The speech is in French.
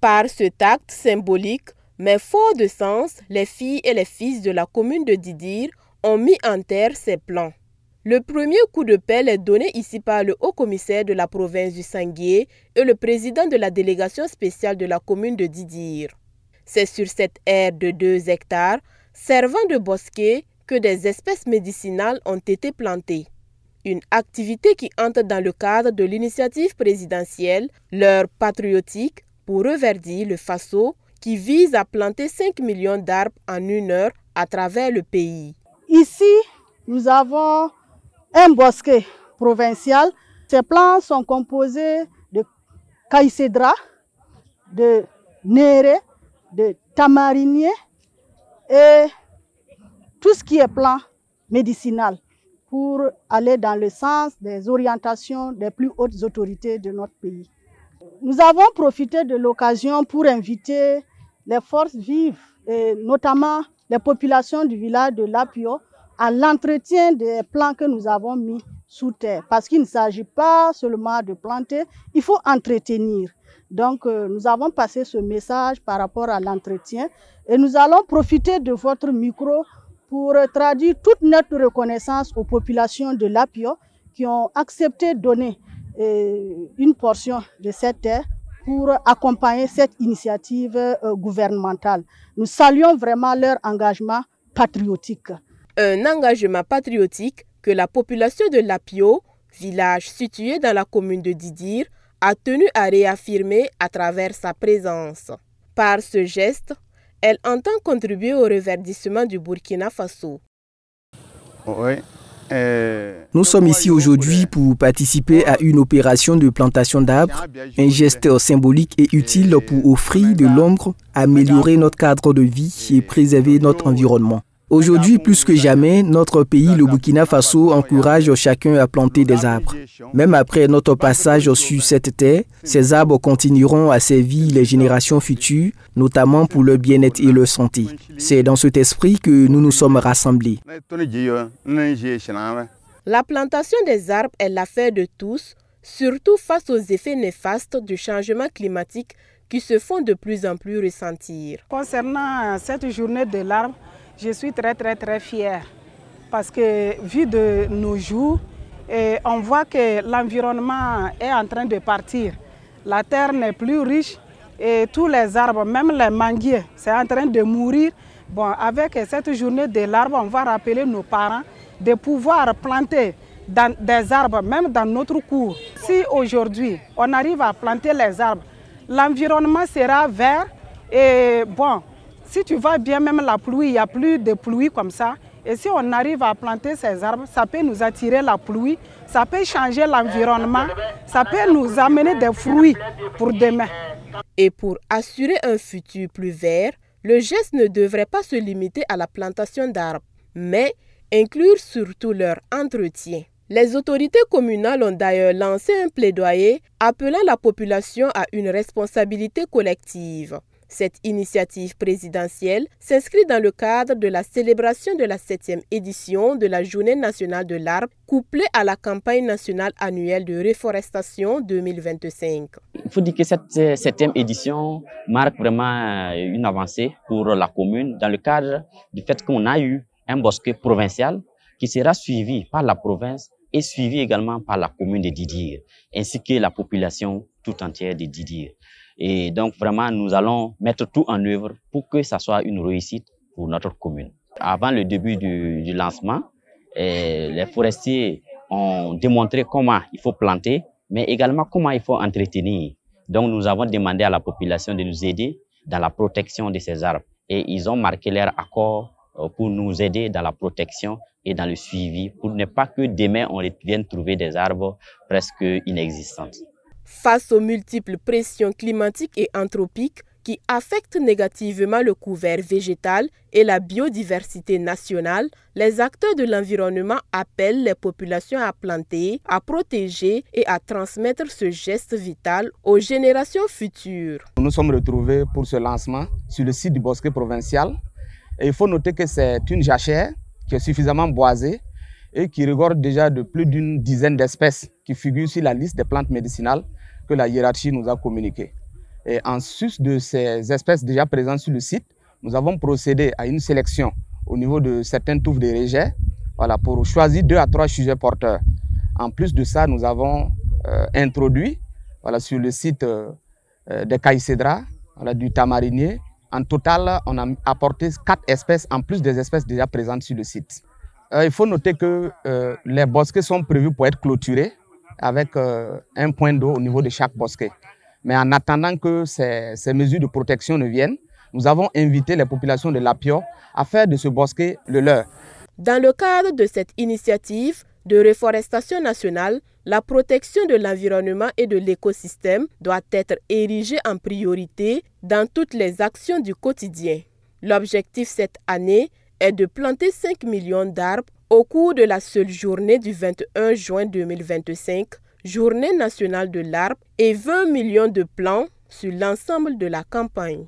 Par cet acte symbolique, mais fort de sens, les filles et les fils de la commune de Didir ont mis en terre ces plans. Le premier coup de pelle est donné ici par le haut-commissaire de la province du Sanguier et le président de la délégation spéciale de la commune de Didir. C'est sur cette aire de 2 hectares, servant de bosquet, que des espèces médicinales ont été plantées. Une activité qui entre dans le cadre de l'initiative présidentielle L'heure patriotique pour reverdir le Faso, qui vise à planter 5 millions d'arbres en 1 heure à travers le pays. Ici, nous avons un bosquet provincial. Ces plants sont composés de caïcédra, de néré, de tamarinier et tout ce qui est plant médicinal pour aller dans le sens des orientations des plus hautes autorités de notre pays. Nous avons profité de l'occasion pour inviter les forces vives, et notamment les populations du village de Lapio, à l'entretien des plants que nous avons mis sous terre. Parce qu'il ne s'agit pas seulement de planter, il faut entretenir. Donc nous avons passé ce message par rapport à l'entretien et nous allons profiter de votre micro pour traduire toute notre reconnaissance aux populations de Lapio qui ont accepté de donner une portion de cette terre pour accompagner cette initiative gouvernementale. Nous saluons vraiment leur engagement patriotique. Un engagement patriotique que la population de Lapio, village situé dans la commune de Didir, a tenu à réaffirmer à travers sa présence. Par ce geste, elle entend contribuer au reverdissement du Burkina Faso. Nous sommes ici aujourd'hui pour participer à une opération de plantation d'arbres, un geste symbolique et utile pour offrir de l'ombre, améliorer notre cadre de vie et préserver notre environnement. Aujourd'hui, plus que jamais, notre pays, le Burkina Faso, encourage chacun à planter des arbres. Même après notre passage sur cette terre, ces arbres continueront à servir les générations futures, notamment pour leur bien-être et leur santé. C'est dans cet esprit que nous nous sommes rassemblés. La plantation des arbres est l'affaire de tous, surtout face aux effets néfastes du changement climatique qui se font de plus en plus ressentir. Concernant cette journée de l'arbre, je suis très fière parce que vu de nos jours, on voit que l'environnement est en train de partir. La terre n'est plus riche et tous les arbres, même les manguiers, c'est en train de mourir. Bon, avec cette journée de l'arbre, on va rappeler nos parents de pouvoir planter des arbres, même dans notre cour. Si aujourd'hui, on arrive à planter les arbres, l'environnement sera vert et bon, si tu vas bien, même la pluie, il n'y a plus de pluie comme ça. Et si on arrive à planter ces arbres, ça peut nous attirer la pluie, ça peut changer l'environnement, ça peut nous amener des fruits pour demain. Et pour assurer un futur plus vert, le geste ne devrait pas se limiter à la plantation d'arbres, mais inclure surtout leur entretien. Les autorités communales ont d'ailleurs lancé un plaidoyer appelant la population à une responsabilité collective. Cette initiative présidentielle s'inscrit dans le cadre de la célébration de la 7e édition de la Journée nationale de l'arbre, couplée à la campagne nationale annuelle de reforestation 2025. Il faut dire que cette 7e édition marque vraiment une avancée pour la commune dans le cadre du fait qu'on a eu un bosquet provincial qui sera suivi par la province et suivi également par la commune de Didir, ainsi que la population tout entière de Didir. Et donc vraiment, nous allons mettre tout en œuvre pour que ça soit une réussite pour notre commune. Avant le début du lancement, les forestiers ont démontré comment il faut planter, mais également comment il faut entretenir. Donc nous avons demandé à la population de nous aider dans la protection de ces arbres. Et ils ont marqué leur accord pour nous aider dans la protection et dans le suivi, pour ne pas que demain on vienne trouver des arbres presque inexistants. Face aux multiples pressions climatiques et anthropiques qui affectent négativement le couvert végétal et la biodiversité nationale, les acteurs de l'environnement appellent les populations à planter, à protéger et à transmettre ce geste vital aux générations futures. Nous nous sommes retrouvés pour ce lancement sur le site du bosquet provincial. Et il faut noter que c'est une jachère qui est suffisamment boisée et qui regorge déjà de plus d'une dizaine d'espèces qui figurent sur la liste des plantes médicinales que la hiérarchie nous a communiquées. Et en sus de ces espèces déjà présentes sur le site, nous avons procédé à une sélection au niveau de certaines touffes de rejets, voilà, pour choisir 2 à 3 sujets porteurs. En plus de ça, nous avons introduit, voilà, sur le site des caïcédras, voilà, du tamarinier. En total, on a apporté 4 espèces en plus des espèces déjà présentes sur le site. Il faut noter que les bosquets sont prévus pour être clôturés avec un point d'eau au niveau de chaque bosquet. Mais en attendant que ces mesures de protection ne viennent, nous avons invité les populations de Lapio à faire de ce bosquet le leur. Dans le cadre de cette initiative de reforestation nationale, la protection de l'environnement et de l'écosystème doit être érigée en priorité dans toutes les actions du quotidien. L'objectif cette année est de planter 5 millions d'arbres au cours de la seule journée du 21 juin 2025, Journée nationale de l'arbre, et 20 millions de plants sur l'ensemble de la campagne.